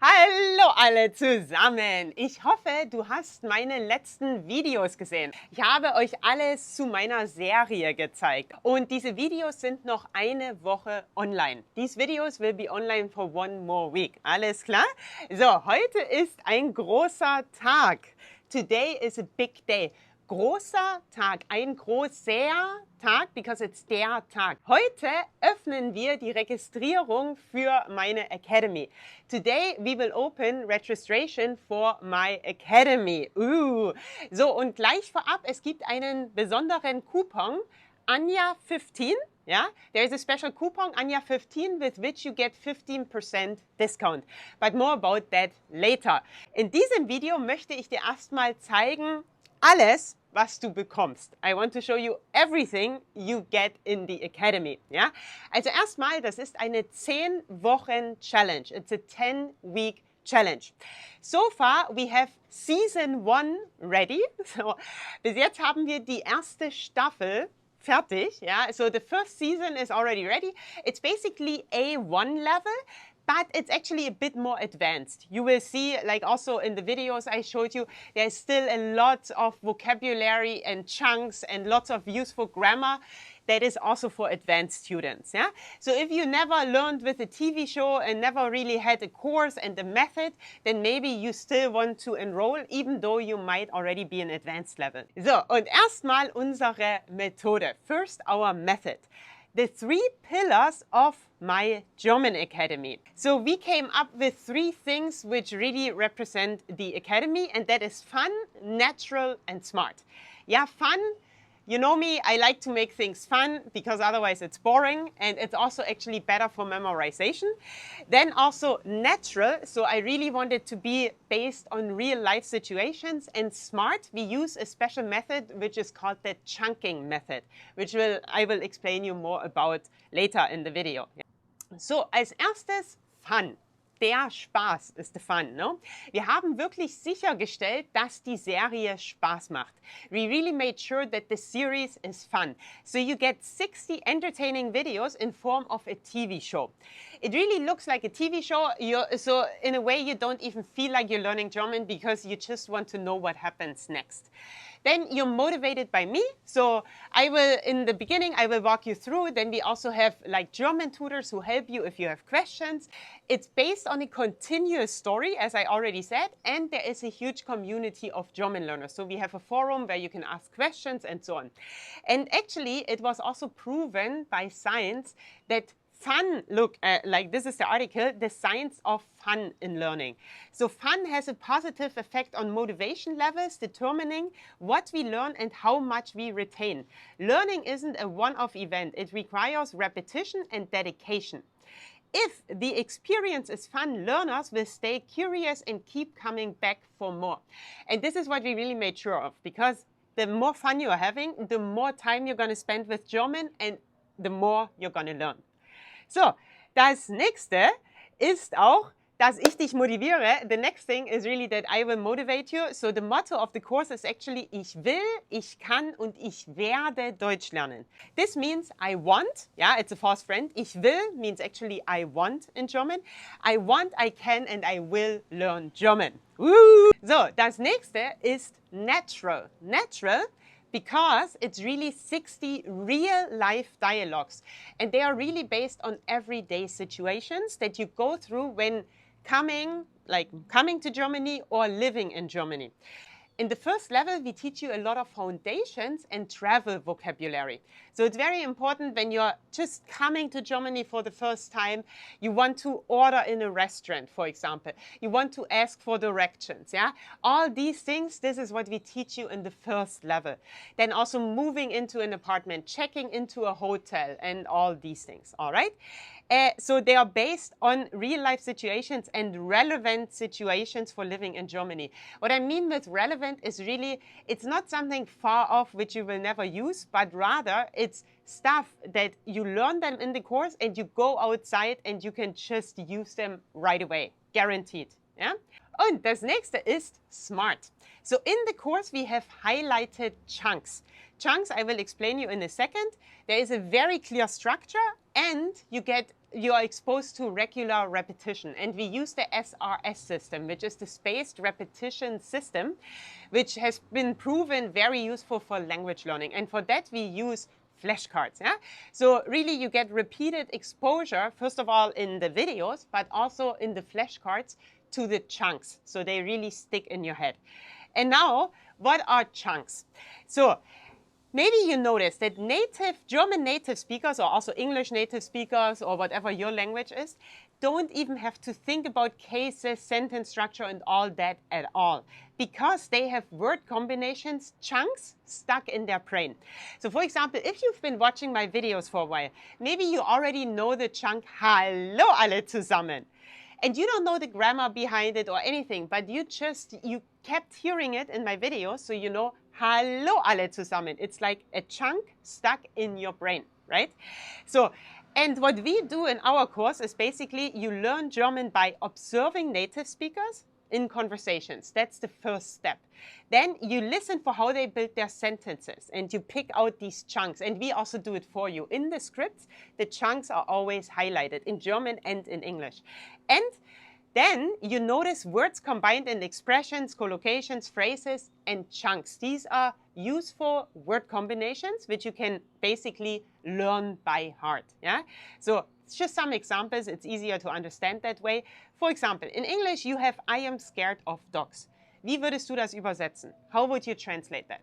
Hallo alle zusammen! Ich hoffe, du hast meine letzten Videos gesehen. Ich habe euch alles zu meiner Serie gezeigt und diese Videos sind noch eine Woche online. These videos will be online for one more week. Alles klar? So, heute ist ein großer Tag. Today is a big day. Großer Tag, ein großer Tag, because it's der Tag. Heute öffnen wir die Registrierung für meine Academy. Today we will open registration for my Academy. So, und gleich vorab, es gibt einen besonderen Coupon, Anja 15. Yeah, there is a special coupon, Anja 15, with which you get 15% discount. But more about that later. In diesem Video möchte ich dir erstmal zeigen, alles, was du bekommst. I want to show you everything you get in the Academy. Ja? Also erstmal, das ist eine 10-Wochen-Challenge. It's a 10-week challenge. So far, we have Season 1 ready. So, bis jetzt haben wir die erste Staffel fertig. Ja? So the first season is already ready. It's basically A1 level. But it's actually a bit more advanced. You will see, like also in the videos I showed you, there's still a lot of vocabulary and chunks and lots of useful grammar that is also for advanced students. Yeah? So if you never learned with a TV show and never really had a course and a method, then maybe you still want to enroll, even though you might already be in advanced level. So, und erstmal unsere Methode. First, our method. The 3 pillars of my German Academy. So we came up with 3 things which really represent the Academy, and that is fun, natural, and smart. Yeah, fun. You know me, I like to make things fun because otherwise it's boring, and it's also actually better for memorization. Then also natural, so I really want it to be based on real life situations. And smart, we use a special method which is called the chunking method, which I will explain you more about later in the video. So, als erstes Fun. Der Spaß ist der Fun. No? Wir haben wirklich sichergestellt, dass die Serie Spaß macht. We really made sure that the series is fun. So you get 60 entertaining videos in form of a TV show. It really looks like a TV show, so in a way you don't even feel like you're learning German because you just want to know what happens next. Then you're motivated by me. So in the beginning, I will walk you through. Then we also have like German tutors who help you if you have questions. It's based on a continuous story, as I already said, and there is a huge community of German learners. So we have a forum where you can ask questions and so on. And actually, it was also proven by science that fun, look, like this is the article, the science of fun in learning. So fun has a positive effect on motivation levels, determining what we learn and how much we retain. Learning isn't a one-off event. It requires repetition and dedication. If the experience is fun, learners will stay curious and keep coming back for more. And this is what we really made sure of, because the more fun you are having, the more time you're going to spend with German and the more you're going to learn. So, das nächste ist auch, dass ich dich motiviere. The next thing is really that I will motivate you. So the motto of the course is actually, ich will, ich kann und ich werde Deutsch lernen. This means I want, yeah, it's a false friend. Ich will means actually I want in German. I want, I can and I will learn German. Woo! So, das nächste ist natural. Natural, because it's really 60 real-life dialogues. And they are really based on everyday situations that you go through when coming to Germany or living in Germany. In the first level, we teach you a lot of foundations and travel vocabulary. So it's very important when you're just coming to Germany for the first time, you want to order in a restaurant, for example. You want to ask for directions, yeah? All these things, this is what we teach you in the first level. Then also moving into an apartment, checking into a hotel, and all these things, all right? So they are based on real-life situations and relevant situations for living in Germany. What I mean with relevant is really, it's not something far off which you will never use, but rather it's stuff that you learn them in the course and you go outside and you can just use them right away. Guaranteed. Ja? Und das nächste ist smart. So in the course we have highlighted chunks. Chunks I will explain you in a second. There is a very clear structure and you are exposed to regular repetition. And we use the SRS system, which is the spaced repetition system, which has been proven very useful for language learning. And for that we use flashcards. Yeah? So really you get repeated exposure, first of all in the videos, but also in the flashcards to the chunks. So they really stick in your head. And now, what are chunks? So maybe you noticed that German native speakers or also English native speakers or whatever your language is, don't even have to think about cases, sentence structure and all that at all. Because they have word combinations, chunks, stuck in their brain. So for example, if you've been watching my videos for a while, maybe you already know the chunk Hallo alle zusammen. And you don't know the grammar behind it or anything, but you kept hearing it in my videos, so you know Hallo alle zusammen. It's like a chunk stuck in your brain, right? So, and what we do in our course is basically you learn German by observing native speakers in conversations. That's the first step. Then you listen for how they build their sentences and you pick out these chunks. And we also do it for you. In the scripts, the chunks are always highlighted in German and in English. And then you notice words combined in expressions, collocations, phrases, and chunks. These are useful word combinations which you can basically learn by heart. Yeah? So just some examples, it's easier to understand that way. For example, in English you have I am scared of dogs. Wie würdest du das übersetzen? How would you translate that?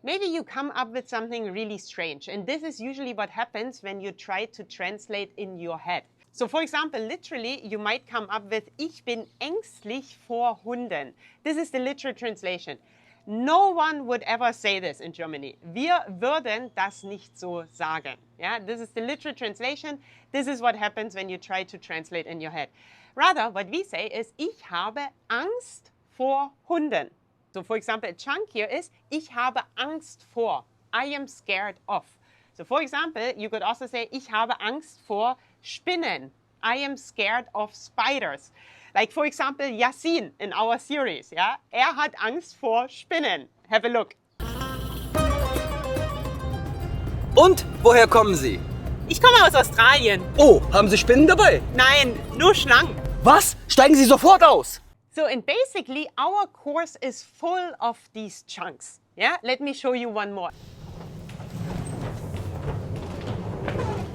Maybe you come up with something really strange, and this is usually what happens when you try to translate in your head. So for example, literally, you might come up with Ich bin ängstlich vor Hunden. This is the literal translation. No one would ever say this in Germany. Wir würden das nicht so sagen. Yeah, this is the literal translation. This is what happens when you try to translate in your head. Rather, what we say is Ich habe Angst vor Hunden. So for example, a chunk here is Ich habe Angst vor. I am scared of. So for example, you could also say Ich habe Angst vor Spinnen. I am scared of spiders. Like for example, Yasin in our series. Yeah? Hat Angst vor Spinnen. Have a look. Und woher kommen Sie? Ich komme aus Australien. Oh, haben Sie Spinnen dabei? Nein, nur Schlangen. Was? Steigen Sie sofort aus! So, and basically our course is full of these chunks. Yeah? Let me show you one more.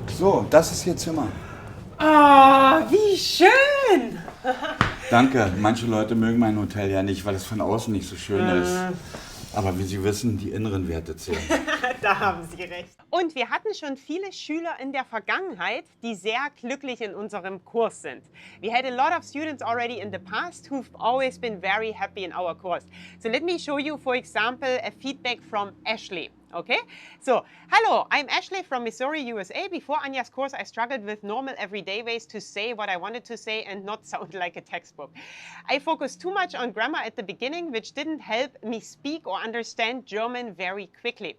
So, das ist Ihr Zimmer. Ah, wie schön! Danke. Manche Leute mögen mein Hotel ja nicht, weil es von außen nicht so schön ist. Aber wie Sie wissen, die inneren Werte zählen. Da haben Sie recht. Und wir hatten schon viele Schüler in der Vergangenheit, die sehr glücklich in unserem Kurs sind. We had a lot of students already in the past who've always been very happy in our course. So let me show you, for example, a feedback from Ashley. Okay, so hello, I'm Ashley from Missouri, USA. Before Anja's course, I struggled with normal everyday ways to say what I wanted to say and not sound like a textbook. I focused too much on grammar at the beginning, which didn't help me speak or understand German very quickly.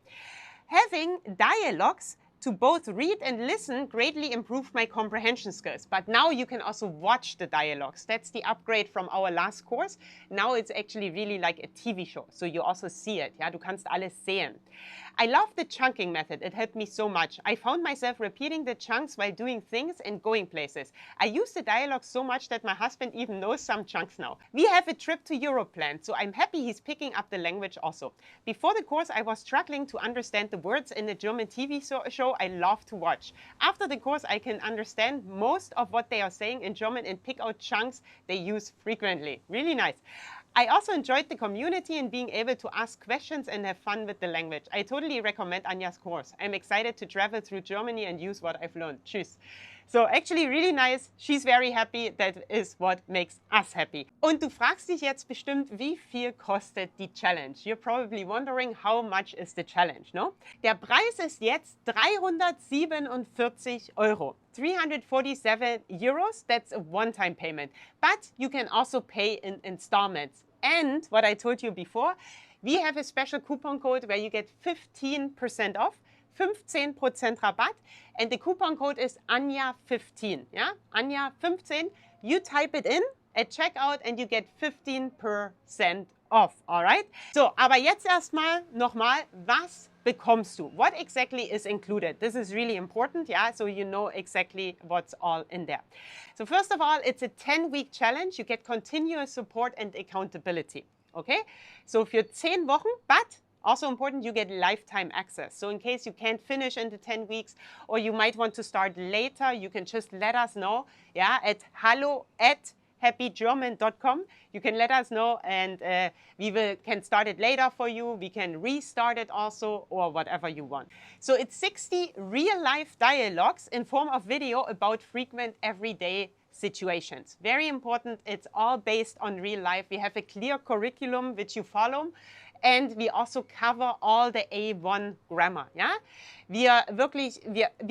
Having dialogues to both read and listen greatly improved my comprehension skills. But now you can also watch the dialogues. That's the upgrade from our last course. Now it's actually really like a TV show. So you also see it. Ja? Du kannst alles sehen. I love the chunking method. It helped me so much. I found myself repeating the chunks while doing things and going places. I use the dialogue so much that my husband even knows some chunks now. We have a trip to Europe planned, so I'm happy he's picking up the language also. Before the course, I was struggling to understand the words in the German TV show I love to watch. After the course, I can understand most of what they are saying in German and pick out chunks they use frequently. Really nice. I also enjoyed the community and being able to ask questions and have fun with the language. I totally recommend Anja's course. I'm excited to travel through Germany and use what I've learned. Tschüss. So actually really nice. She's very happy. That is what makes us happy. Und du fragst dich jetzt bestimmt, wie viel kostet die Challenge? You're probably wondering how much is the challenge, no? Der Preis ist jetzt 347 Euro. 347 euros, that's a one-time payment. But you can also pay in installments. And what I told you before, we have a special coupon code where you get 15% off, 15% Rabatt, and the coupon code is Anja15. Yeah? Anja15. You type it in at checkout and you get 15% off, alright? So, aber jetzt erstmal nochmal, was bekommst du? What exactly is included? This is really important, yeah, so you know exactly what's all in there. So first of all, it's a 10-week challenge. You get continuous support and accountability, okay? So für 10 Wochen, but also important, you get lifetime access. So in case you can't finish in the 10 weeks or you might want to start later, you can just let us know, yeah, at hello@happygerman.com. You can let us know and can start it later for you. We can restart it also or whatever you want. So it's 60 real-life dialogues in form of video about frequent everyday situations. Very important, it's all based on real life. We have a clear curriculum which you follow. And we also cover all the A1 Grammar. Ja? Wir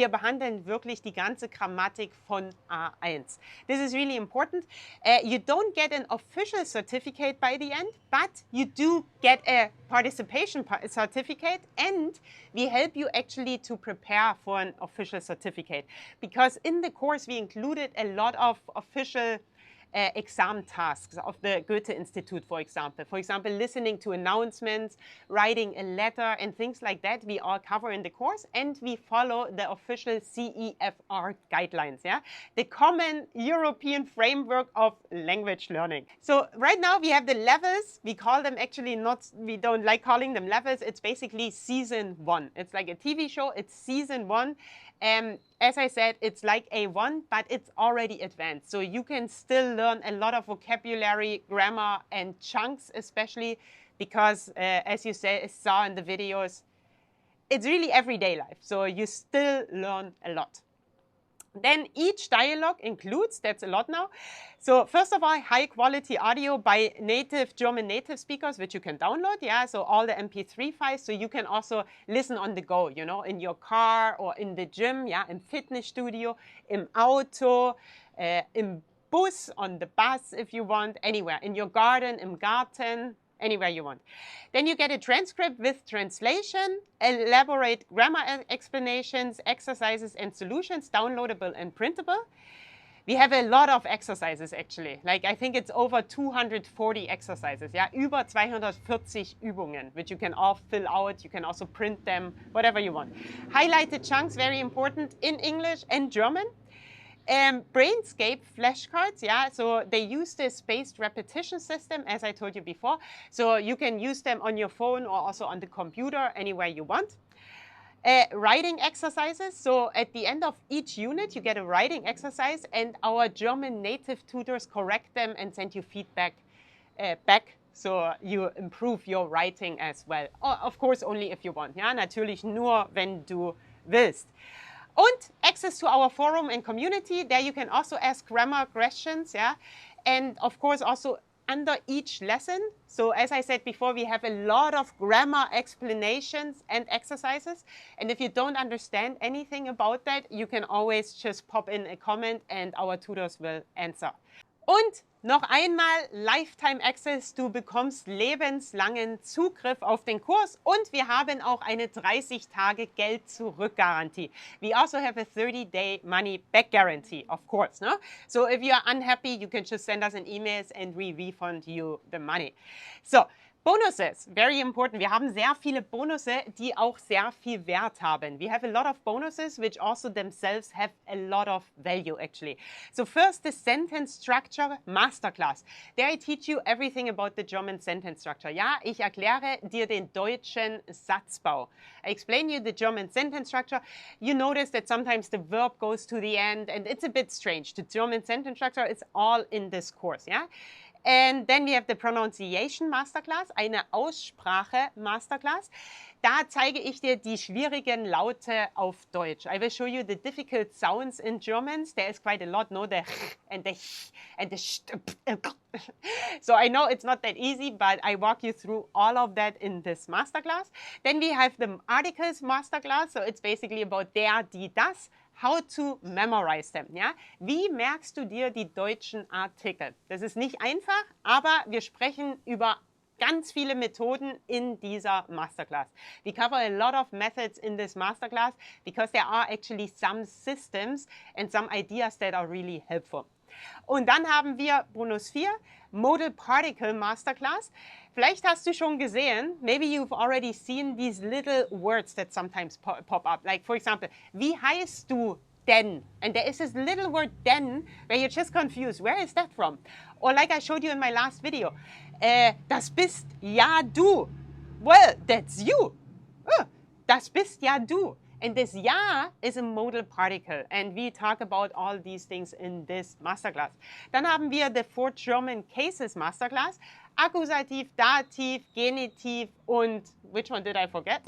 behandeln wirklich die ganze Grammatik von A1. This is really important. You don't get an official certificate by the end, but you do get a participation certificate, and we help you actually to prepare for an official certificate. Because in the course we included a lot of official exam tasks of the Goethe-Institute, for example. For example, listening to announcements, writing a letter, and things like that we all cover in the course, and we follow the official CEFR guidelines, yeah? The Common European Framework of Language Learning. So right now we have the levels. We call them actually not, we don't like calling them levels. It's basically season 1. It's like a TV show. It's season 1. As I said, it's like A1, but it's already advanced. So you can still learn a lot of vocabulary, grammar, and chunks, especially because, as you saw in the videos, it's really everyday life. So you still learn a lot. Then each dialogue includes, that's a lot now. So first of all, high quality audio by German native speakers, which you can download, yeah, so all the MP3 files, so you can also listen on the go, you know, in your car or in the gym, yeah, im Fitnessstudio, im Auto, im Bus, on the bus if you want, anywhere, in your garden, im Garten, anywhere you want. Then you get a transcript with translation, elaborate grammar explanations, exercises and solutions, downloadable and printable. We have a lot of exercises actually. Like I think it's over 240 exercises, yeah, über 240 Übungen, which you can all fill out. You can also print them, whatever you want. Highlighted chunks, very important, in English and German. Brainscape flashcards, yeah, so they use the spaced repetition system, as I told you before. So you can use them on your phone or also on the computer, anywhere you want. Writing exercises, so at the end of each unit you get a writing exercise and our German native tutors correct them and send you feedback back, so you improve your writing as well. Of course, only if you want, ja, natürlich nur, wenn du willst. And access to our forum and community. There you can also ask grammar questions, yeah? And of course also under each lesson. So as I said before, we have a lot of grammar explanations and exercises. And if you don't understand anything about that, you can always just pop in a comment and our tutors will answer. Und noch einmal Lifetime Access, du bekommst lebenslangen Zugriff auf den Kurs und wir haben auch eine 30-Tage-Geld-Zurück-Garantie. We also have a 30-day money-back guarantee, of course. No? So if you are unhappy, you can just send us an email and we refund you the money. So, Bonuses, very important. Wir haben sehr viele Bonusse, die auch sehr viel Wert haben. We have a lot of bonuses which also themselves have a lot of value actually. So first, the sentence structure masterclass. There I teach you everything about the German sentence structure. Ja, ich erkläre dir den deutschen Satzbau. I explain you the German sentence structure. You notice that sometimes the verb goes to the end and it's a bit strange. The German sentence structure is all in this course, yeah? And then we have the Pronunciation Masterclass, eine Aussprache Masterclass. Da zeige ich dir die schwierigen Laute auf Deutsch. I will show you the difficult sounds in German. There is quite a lot, no? The and the and the So I know it's not that easy, but I walk you through all of that in this masterclass. Then we have the Articles Masterclass. So it's basically about der, die, das. How to memorize them, ja? Wie merkst du dir die deutschen Artikel? Das ist nicht einfach, aber wir sprechen über ganz viele Methoden in dieser Masterclass. We cover a lot of methods in this masterclass because there are actually some systems and some ideas that are really helpful. Und dann haben wir Bonus 4, Modal Particle Masterclass. Vielleicht hast du schon gesehen, maybe you've already seen these little words that sometimes pop up. Like, for example, wie heißt du denn? And there is this little word denn, where you're just confused. Where is that from? Or like I showed you in my last video, das bist ja du. Well, that's you. Das bist ja du. And this ja is a modal particle. And we talk about all these things in this masterclass. Dann haben wir the 4 German Cases Masterclass. Akkusativ, Dativ, Genitiv und, which one did I forget?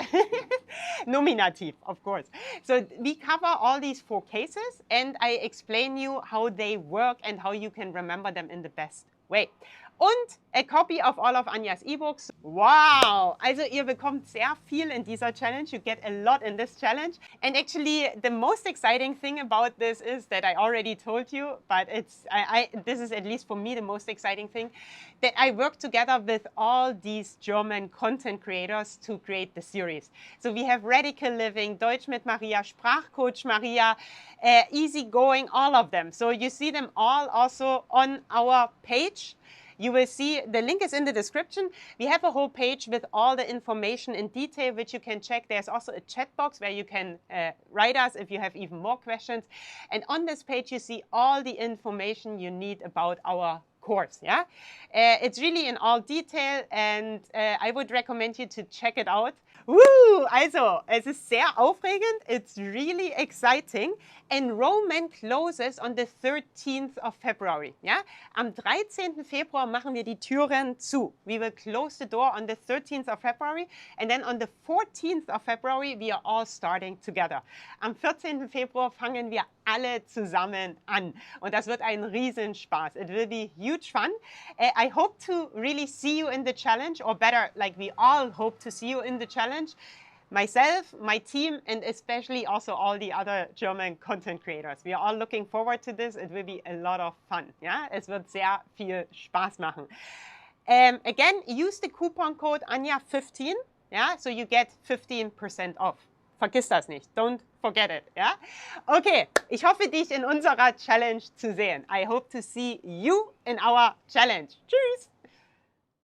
Nominativ, of course. So we cover all these 4 cases and I explain you how they work and how you can remember them in the best way. Und a copy of all of Anjas ebooks. Wow! Also ihr bekommt sehr viel in dieser challenge. You get a lot in this challenge. And actually the most exciting thing about this is that I already told you, but this is at least for me the most exciting thing, that I work together with all these German content creators to create the series. So we have Radical Living, Deutsch mit Maria, Sprachcoach Maria, Easy Going, all of them. So you see them all also on our page. You will see, the link is in the description. We have a whole page with all the information in detail, which you can check. There's also a chat box where you can write us if you have even more questions. And on this page, you see all the information you need about our course. Yeah, it's really in all detail and I would recommend you to check it out. Woo! Also, es ist sehr aufregend. It's really exciting. Enrollment closes on the 13th of February. Ja? Am 13. Februar machen wir die Türen zu. We will close the door on the 13th of February and then on the 14th of February we are all starting together. Am 14. Februar fangen wir alle zusammen an und das wird ein Riesenspaß. It will be huge fun. I hope to really see you in the challenge, or better, like we all hope to see you in the challenge. Myself, my team, and especially also all the other German content creators. We are all looking forward to this. It will be a lot of fun. Ja? Es wird sehr viel Spaß machen. Again, use the coupon code Anja15, yeah? So you get 15% off. Vergiss das nicht. Don't forget it. Ja? Okay, ich hoffe, dich in unserer Challenge zu sehen. I hope to see you in our challenge. Tschüss!